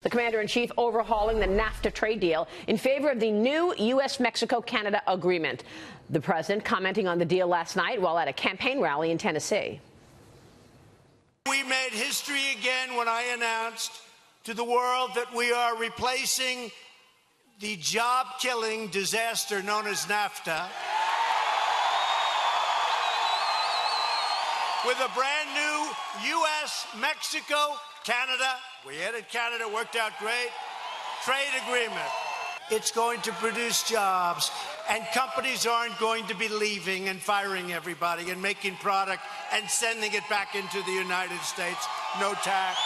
The commander-in-chief overhauling the NAFTA trade deal in favor of the new U.S.-Mexico-Canada agreement. The president commenting on the deal last night while at a campaign rally in Tennessee. We made history again when I announced to the world that we are replacing the job-killing disaster known as NAFTA with a brand new U.S.-Mexico-Canada. We added Canada, worked out great. Trade agreement. It's going to produce jobs, and companies aren't going to be leaving and firing everybody and making product and sending it back into the United States. No tax.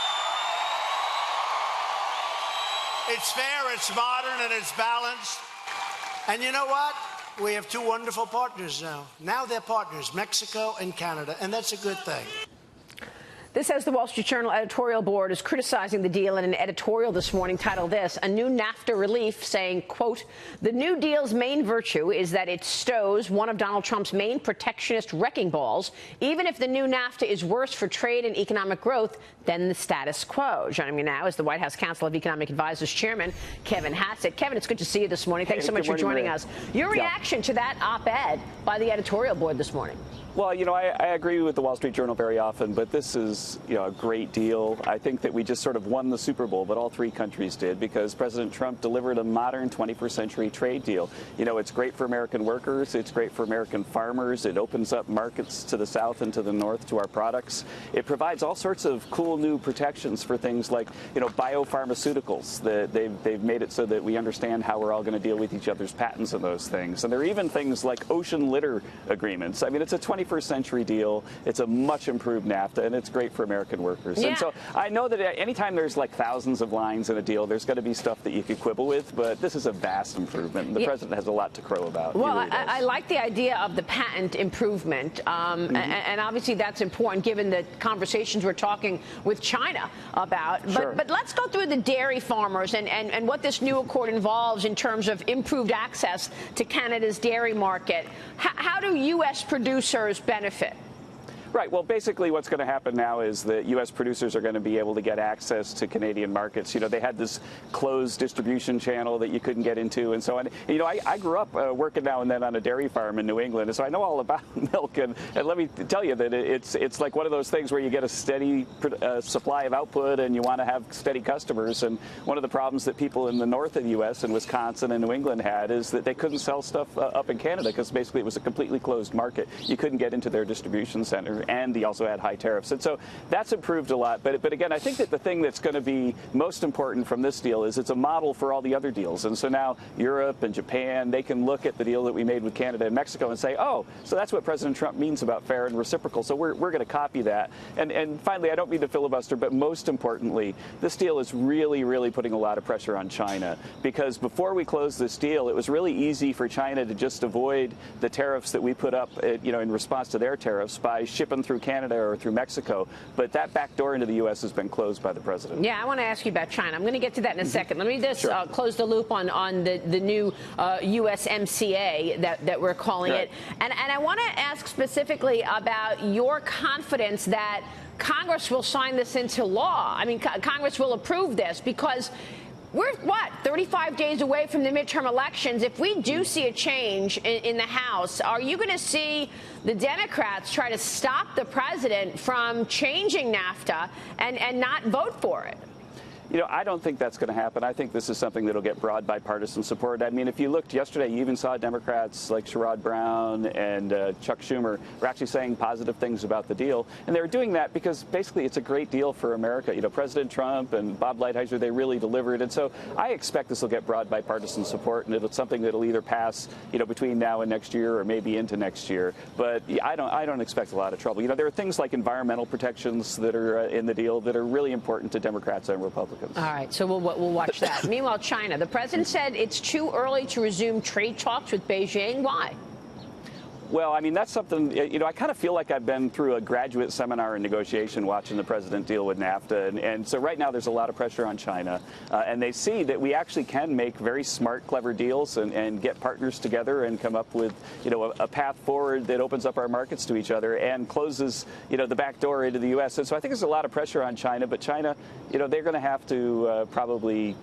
It's fair, it's modern, and it's balanced. And you know what? We have two wonderful partners now. Now they're partners, Mexico and Canada, and that's a good thing. This says the Wall Street Journal editorial board is criticizing the deal in an editorial this morning titled this, a new NAFTA relief, saying, quote, the new deal's main virtue is that it stows one of Donald Trump's main protectionist wrecking balls, even if the new NAFTA is worse for trade and economic growth than the status quo. Joining me now is the White House Council of Economic Advisors chairman, Kevin Hassett. Kevin, it's good to see you this morning. Thanks so much for joining us. Your reaction to that op-ed by the editorial board this morning? Well, you know, I agree with the Wall Street Journal very often, but this is, you know, a great deal. I think that we just sort of won the Super Bowl, but all three countries did, because President Trump delivered a modern 21st century trade deal. You know, it's great for American workers. It's great for American farmers. It opens up markets to the south and to the north to our products. It provides all sorts of cool new protections for things like, you know, biopharmaceuticals. They've made it so that we understand how we're all going to deal with each other's patents and those things. And there are even things like ocean litter agreements. I mean, it's a 21st century deal. It's a much improved NAFTA, and it's great for American workers. Yeah. And so I know that anytime there's like thousands of lines in a deal, there's going to be stuff that you could quibble with, but this is a vast improvement. And the president has a lot to crow about. Well, really I like the idea of the patent improvement, and obviously that's important given the conversations we're talking with China about. But let's go through the dairy farmers and what this new accord involves in terms of improved access to Canada's dairy market. How do U.S. producers benefit? Right. Well, basically what's going to happen now is that U.S. producers are going to be able to get access to Canadian markets. You know, they had this closed distribution channel that you couldn't get into and so on. You know, I grew up working now and then on a dairy farm in New England, and so I know all about milk. And let me tell you that it's like one of those things where you get a steady supply of output and you want to have steady customers. And one of the problems that people in the north of the U.S. and Wisconsin and New England had is that they couldn't sell stuff up in Canada because basically it was a completely closed market. You couldn't get into their distribution center. And he also had high tariffs. And so that's improved a lot. But again, I think that the thing that's going to be most important from this deal is it's a model for all the other deals. And so now Europe and Japan, they can look at the deal that we made with Canada and Mexico and say, oh, so that's what President Trump means about fair and reciprocal. So we're going to copy that. And finally, I don't mean to filibuster, but most importantly, this deal is really, really putting a lot of pressure on China. Because before we closed this deal, it was really easy for China to just avoid the tariffs that we put up, you know, in response to their tariffs by shipping through Canada or through Mexico, but that back door into the U.S. has been closed by the president. Yeah, I want to ask you about China. I'm going to get to that in a second. Let me just close the loop on the new USMCA that we're calling it. And I want to ask specifically about your confidence that Congress will sign this into law. I mean, Congress will approve this because we're, 35 days away from the midterm elections. If we do see a change in the House, are you going to see the Democrats try to stop the president from changing NAFTA and not vote for it? You know, I don't think that's going to happen. I think this is something that will get broad bipartisan support. I mean, if you looked yesterday, you even saw Democrats like Sherrod Brown and Chuck Schumer were actually saying positive things about the deal. And they were doing that because basically it's a great deal for America. You know, President Trump and Bob Lighthizer, they really delivered. And so I expect this will get broad bipartisan support, and it's something that will either pass, you know, between now and next year or maybe into next year. But I don't expect a lot of trouble. You know, there are things like environmental protections that are in the deal that are really important to Democrats and Republicans. All right, so we'll watch that. Meanwhile, China. The president said it's too early to resume trade talks with Beijing. Why? Well, I mean, that's something, I kind of feel like I've been through a graduate seminar in negotiation watching the president deal with NAFTA. And so right now there's a lot of pressure on China. And they see that we actually can make very smart, clever deals and get partners together and come up with, a path forward that opens up our markets to each other and closes, the back door into the U.S. And so I think there's a lot of pressure on China. But China, they're going to have to probably,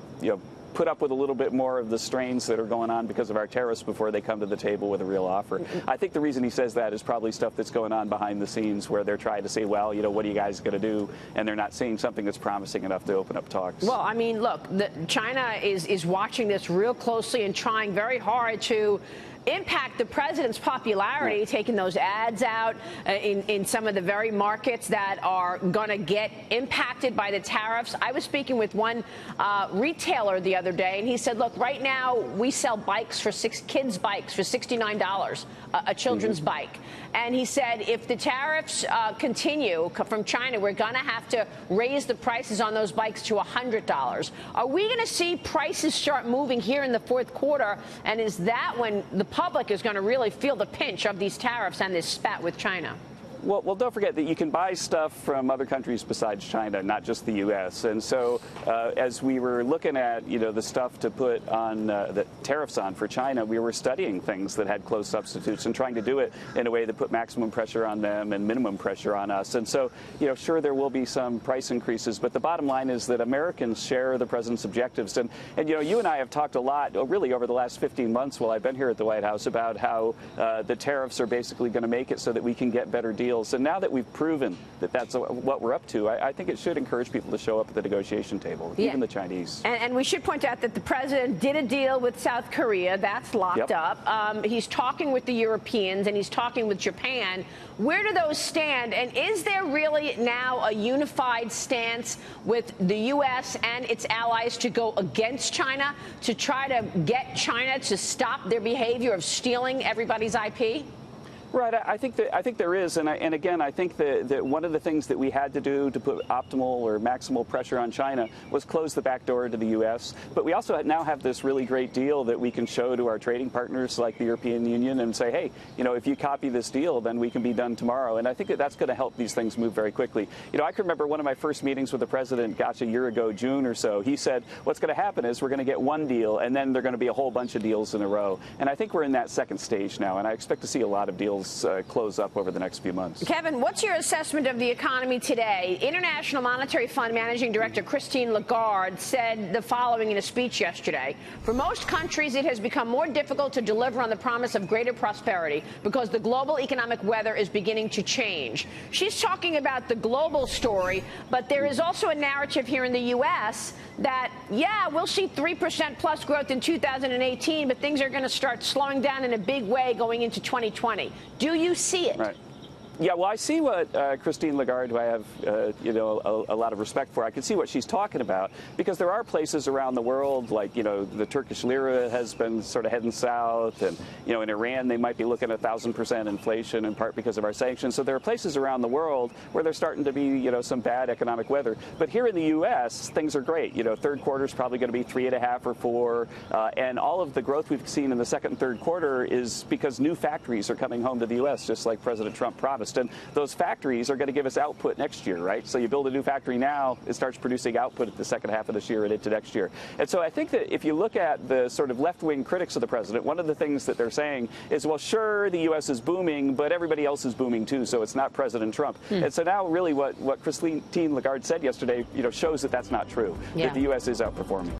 put up with a little bit more of the strains that are going on because of our tariffs before they come to the table with a real offer. I think the reason he says that is probably stuff that's going on behind the scenes where they're trying to say, well, what are you guys going to do? And they're not seeing something that's promising enough to open up talks. Well, I mean, look, China is watching this real closely and trying very hard to impact the president's popularity, taking those ads out in some of the very markets that are going to get impacted by the tariffs. I was speaking with one retailer the other day, and he said, look, right now we sell bikes for kids' bikes for $69, a children's bike. And he said, if the tariffs continue from China, we're going to have to raise the prices on those bikes to $100. Are we going to see prices start moving here in the fourth quarter? And is that when the public is going to really feel the pinch of these tariffs and this spat with China? Well, don't forget that you can buy stuff from other countries besides China, not just the U.S. And so as we were looking at, the stuff to put on the tariffs on for China, we were studying things that had close substitutes and trying to do it in a way that put maximum pressure on them and minimum pressure on us. And so, sure, there will be some price increases, but the bottom line is that Americans share the president's objectives. And you and I have talked a lot, really over the last 15 months while I've been here at the White House, about how the tariffs are basically going to make it so that we can get better deals. And now that we've proven that that's what we're up to, I think it should encourage people to show up at the negotiation table, even the Chinese. And we should point out that the president did a deal with South Korea. That's locked up. He's talking with the Europeans and he's talking with Japan. Where do those stand? And is there really now a unified stance with the U.S. and its allies to go against China, to try to get China to stop their behavior of stealing everybody's IP? Right. I think there is. And again, I think that one of the things that we had to do to put optimal or maximal pressure on China was close the back door to the U.S. But we also now have this really great deal that we can show to our trading partners like the European Union and say, hey, if you copy this deal, then we can be done tomorrow. And I think that that's going to help these things move very quickly. I can remember one of my first meetings with the president, gosh, a year ago, June or so. He said, what's going to happen is we're going to get one deal and then there are going to be a whole bunch of deals in a row. And I think we're in that second stage now. And I expect to see a lot of deals close up over the next few months. Kevin, what's your assessment of the economy today? International Monetary Fund Managing Director Christine Lagarde said the following in a speech yesterday. For most countries, it has become more difficult to deliver on the promise of greater prosperity because the global economic weather is beginning to change. She's talking about the global story, but there is also a narrative here in the U.S. that, yeah, we'll see 3% plus growth in 2018, but things are going to start slowing down in a big way going into 2020. Do you see it? Right. Yeah, well, I see what Christine Lagarde, who I have, a lot of respect for. I can see what she's talking about because there are places around the world, like, the Turkish lira has been sort of heading south, and, in Iran they might be looking at 1,000% inflation in part because of our sanctions. So there are places around the world where there's starting to be, some bad economic weather. But here in the U.S., things are great. Third quarter is probably going to be 3.5 or 4, and all of the growth we've seen in the second and third quarter is because new factories are coming home to the U.S., just like President Trump promised. And those factories are going to give us output next year, right? So you build a new factory now, it starts producing output at the second half of this year and into next year. And so I think that if you look at the sort of left-wing critics of the president, one of the things that they're saying is, well, sure, the U.S. is booming, but everybody else is booming too, so it's not President Trump. And so now really what Christine Lagarde said yesterday, shows that that's not true, that the U.S. is outperforming.